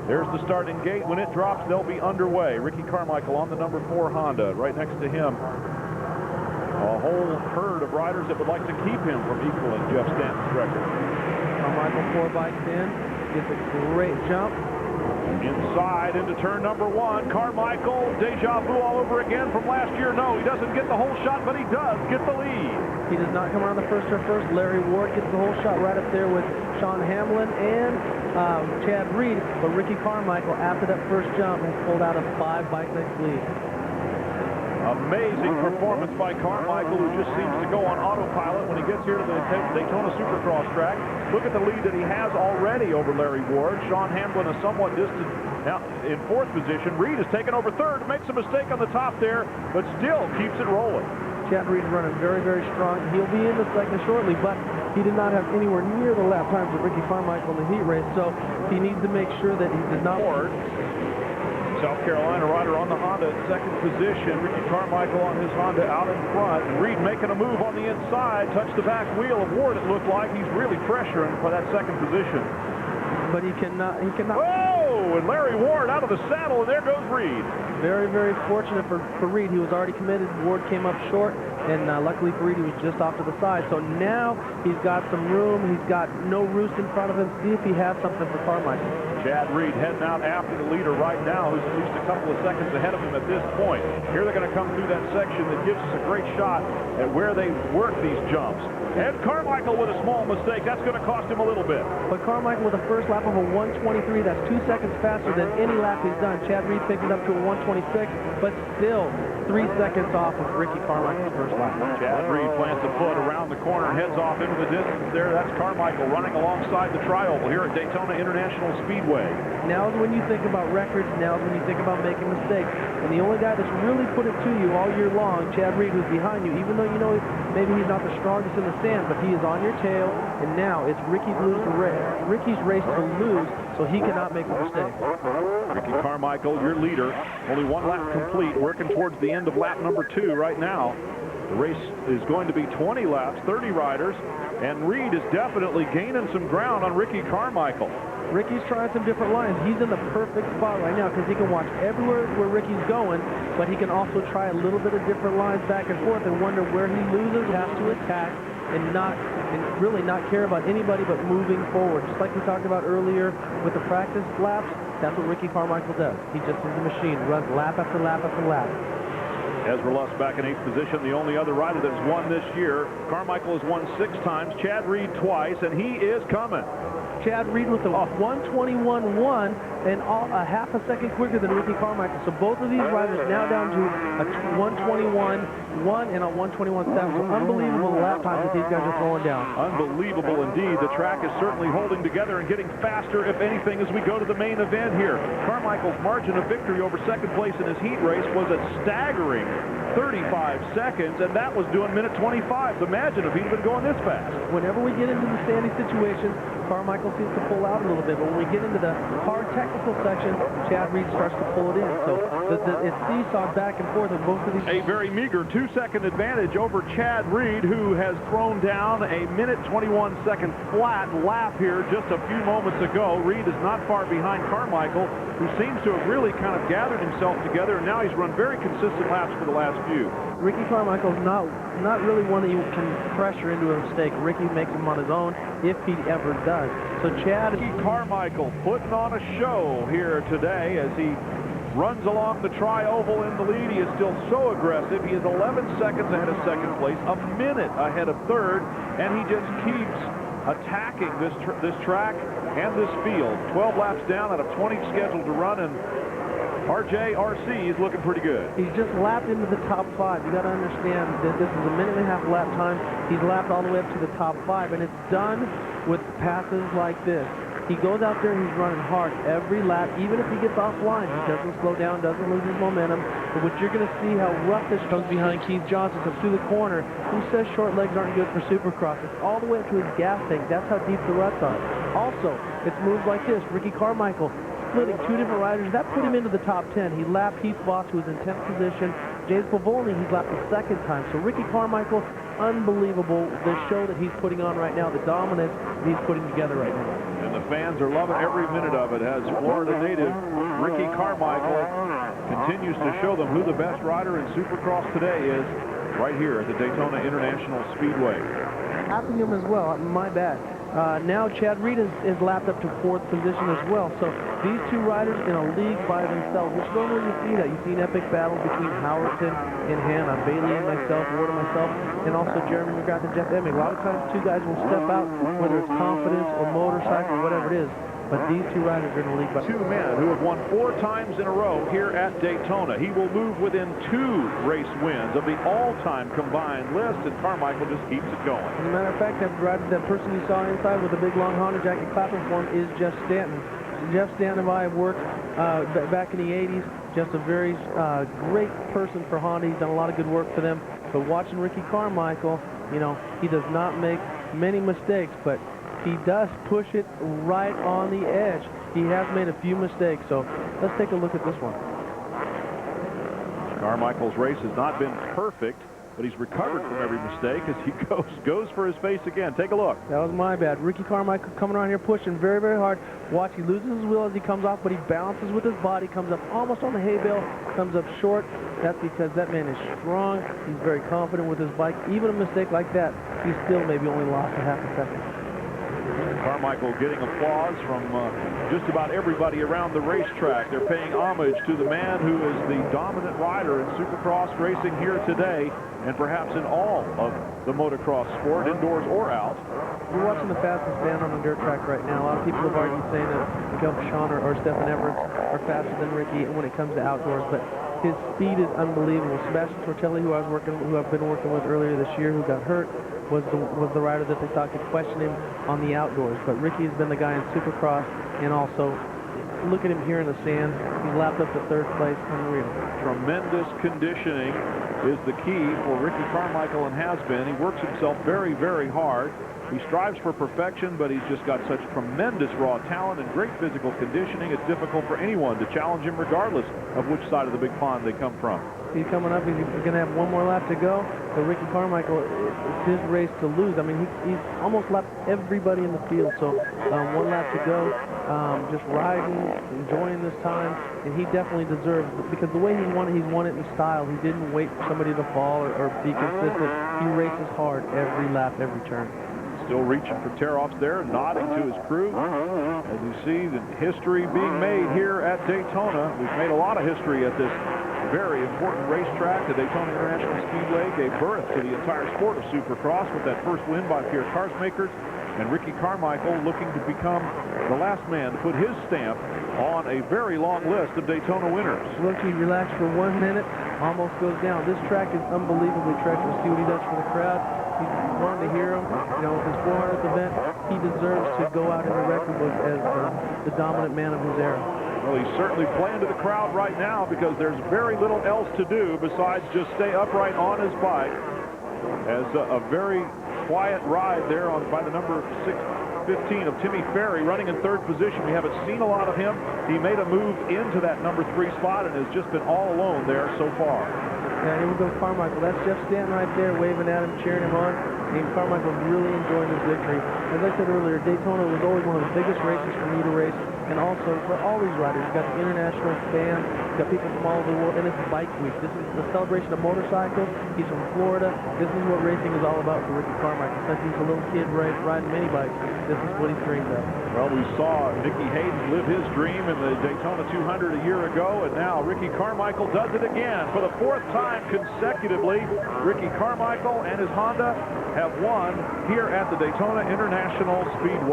There's the starting gate. When it drops, they'll be underway. Ricky Carmichael on the number 4 Honda. Right next to him, a whole herd of riders that would like to keep him from equaling Jeff Stanton's record. Carmichael 4 bikes in, gets a great jump. Inside into turn number 1. Carmichael, deja vu all over again from last year. No, he doesn't get the whole shot, but he does get the lead. He does not come around the first turn first. Larry Ward gets the whole shot right up there with Sean Hamlin and Chad Reed. But Ricky Carmichael, after that first jump, has pulled out a 5 bike length lead. Amazing performance by Carmichael, who just seems to go on autopilot when he gets here to the Daytona Supercross track. Look at the lead that he has already over Larry Ward. Sean Hamlin is somewhat distant now in 4th position. Reed has taken over 3rd, makes a mistake on the top there, but still keeps it rolling. Chad Reed running very, very strong. He'll be in the second shortly, but he did not have anywhere near the lap times of Ricky Carmichael in the heat race, so he needs to make sure that he does not... South Carolina rider on the Honda in 2nd position. Ricky Carmichael on his Honda out in front. Reed making a move on the inside. Touched the back wheel of Ward, it looked like. He's really pressuring for that 2nd position. But he cannot... Whoa! And Larry Ward out of the saddle, and there goes Reed. Very, very fortunate for Reed. He was already committed. Ward came up short, and luckily for Reed, he was just off to the side. So now he's got some room. He's got no roost in front of him. See if he has something for Carmichael. Chad Reed heading out after the leader right now, who's at least a couple of seconds ahead of him at this point. Here they're going to come through that section that gives us a great shot at where they work these jumps. And Carmichael with a small mistake. That's going to cost him a little bit. But Carmichael with a first lap of a 1:23. That's 2 seconds faster than any lap he's done. Chad Reed picked it up to a 1:26, but still 3 seconds off of Ricky Carmichael's first lap. Chad Reed plants a foot around the corner, heads off into the distance there. That's Carmichael running alongside the tri-oval here at Daytona International Speedway. Now is when you think about records. Now is when you think about making mistakes. And the only guy that's really put it to you all year long, Chad Reed, who's behind you, even though you know maybe he's not the strongest in the sand, but he is on your tail. And now it's Ricky's race to lose, so he cannot make a mistake. Ricky Carmichael, your leader, only 1 lap complete, working towards the end of lap number 2 right now. The race is going to be 20 laps, 30 riders, and Reed is definitely gaining some ground on Ricky Carmichael. Ricky's trying some different lines. He's in the perfect spot right now because he can watch everywhere where Ricky's going, but he can also try a little bit of different lines back and forth and wonder where he loses, has to attack, and really not care about anybody but moving forward. Just like we talked about earlier with the practice laps, that's what Ricky Carmichael does. He just is a machine, runs lap after lap after lap. Ezra Luss back in 8th position, the only other rider that's won this year. Carmichael has won 6 times, Chad Reed twice, and he is coming. Chad Reed with a 1:21.1 and a half a second quicker than Ricky Carmichael. So both of these riders now down to a 1:21.1 and a 1:21.7. So unbelievable lap times that these guys are throwing down. Unbelievable indeed. The track is certainly holding together and getting faster, if anything, as we go to the main event here. Carmichael's margin of victory over 2nd place in his heat race was a staggering 35 seconds, and that was doing minute 25. Imagine if he'd been going this fast. Whenever we get into the standing situations, Carmichael seems to pull out a little bit, but when we get into the hard technical section, Chad Reed starts to pull it in. So it's seesaw back and forth in both of these. A very meager 2-second advantage over Chad Reed, who has thrown down a minute 21-second flat lap here just a few moments ago. Reed is not far behind Carmichael, who seems to have really kind of gathered himself together, and now he's run very consistent laps for the last few. Ricky Carmichael's not really one that you can pressure into a mistake. Ricky makes them on his own if he ever does. So Chad Carmichael putting on a show here today as he runs along the tri-oval in the lead. He is still so aggressive. He is 11 seconds ahead of 2nd place, a minute ahead of 3rd, and he just keeps attacking this track and this field. 12 laps down out of 20 scheduled to run, and RC is looking pretty good. He's just lapped into the top 5. You got to understand that this is a minute and a half lap time. He's lapped all the way up to the top 5, and it's done with passes like this. He goes out there and he's running hard every lap, even if he gets offline. He doesn't slow down, doesn't lose his momentum. But what you're going to see how rough this comes behind Keith Johnson, comes through the corner. Who says short legs aren't good for Supercross? It's all the way up to his gas tank. That's how deep the ruts are. Also, it's moves like this. Ricky Carmichael splitting 2 different riders. That put him into the top 10. He lapped Heath Voss, who was in 10th position. James Pavolny, he's lapped the 2nd time. So Ricky Carmichael, unbelievable. The show that he's putting on right now, the dominance he's putting together right now. And the fans are loving every minute of it as Florida native Ricky Carmichael continues to show them who the best rider in Supercross today is right here at the Daytona International Speedway. Happening as well, my bad. Now Chad Reed is lapped up to 4th position as well. So these two riders in a league by themselves, which normally you see that. You see an epic battle between Howerton and Hannah, Bailey and myself, Ward and myself, and also Jeremy McGrath and Jeff Emming. A lot of times two guys will step out, whether it's confidence or motorcycle, whatever it is. But these two riders are in the league by two men who have won 4 times in a row here at Daytona. He will move within 2 race wins of the all-time combined list, and Carmichael just keeps it going. As a matter of fact, that person you saw inside with the big long Honda jacket clapping for him is Jeff Stanton. Jeff Stanton and I have worked back in the 80s. Just a very great person for Honda. He's done a lot of good work for them. But watching Ricky Carmichael, you know, he does not make many mistakes, but he does push it right on the edge. He has made a few mistakes, so let's take a look at this one. Carmichael's race has not been perfect, but he's recovered from every mistake as he goes for his face again. Take a look. That was my bad. Ricky Carmichael coming around here pushing very, very hard. Watch, he loses his wheel as he comes off, but he balances with his body, comes up almost on the hay bale, comes up short. That's because that man is strong. He's very confident with his bike. Even a mistake like that, he still maybe only lost a half a second. Carmichael getting applause from just about everybody around the racetrack. They're paying homage to the man who is the dominant rider in Supercross racing here today, and perhaps in all of the motocross sport, indoors or out. You're watching the fastest man on the dirt track right now. A lot of people have argued saying that Miguel Paschon or Stefan Everett are faster than Ricky when it comes to outdoors, but his speed is unbelievable. Sebastian Tortelli, who I've been working with earlier this year, who got hurt, was the rider that they thought could question him on the outdoors. But Ricky has been the guy in Supercross, and also look at him here in the sand. He's lapped up to 3rd place. Unreal. Tremendous conditioning is the key for Ricky Carmichael and has been. He works himself very, very hard. He strives for perfection, but he's just got such tremendous raw talent and great physical conditioning. It's difficult for anyone to challenge him regardless of which side of the big pond they come from. He's coming up. He's going to have one more lap to go. But Ricky Carmichael, it's his race to lose. I mean, he's almost lapped everybody in the field. So 1 lap to go, just riding, enjoying this time. And he definitely deserves it because the way he's won it in style. He didn't wait for somebody to fall or be consistent. He races hard every lap, every turn. Still reaching for tear-offs there, nodding to his crew. As you see, the history being made here at Daytona. We've made a lot of history at this very important racetrack. The Daytona International Speedway gave birth to the entire sport of Supercross with that first win by Pierre Carsmakers, and Ricky Carmichael looking to become the last man to put his stamp on a very long list of Daytona winners. Look, he relaxed for 1 minute, almost goes down. This track is unbelievably treacherous. See what he does for the crowd. He's wanting to hear him. You know, with his 400th event, he deserves to go out in the record book as the dominant man of his era. Well, he's certainly playing to the crowd right now because there's very little else to do besides just stay upright on his bike. As a very quiet ride there by the number 615 of Timmy Ferry running in 3rd position. We haven't seen a lot of him. He made a move into that number 3 spot and has just been all alone there so far. Yeah, here we go, Carmichael. That's Jeff Stanton right there, waving at him, cheering him on. And Carmichael really enjoying his victory. As I said earlier, Daytona was always one of the biggest races for me to race, and also for all these riders. You've got the international fans, you've got people from all over the world, and it's Bike Week. This is the celebration of motorcycles. He's from Florida. This is what racing is all about for Ricky Carmichael. Since he's a little kid riding mini bikes, this is what he's dreamed of. Well, we saw Nicky Hayden live his dream in the Daytona 200 a year ago, and now Ricky Carmichael does it again for the 4th time consecutively. Ricky Carmichael and his Honda have won here at the Daytona International Speedway.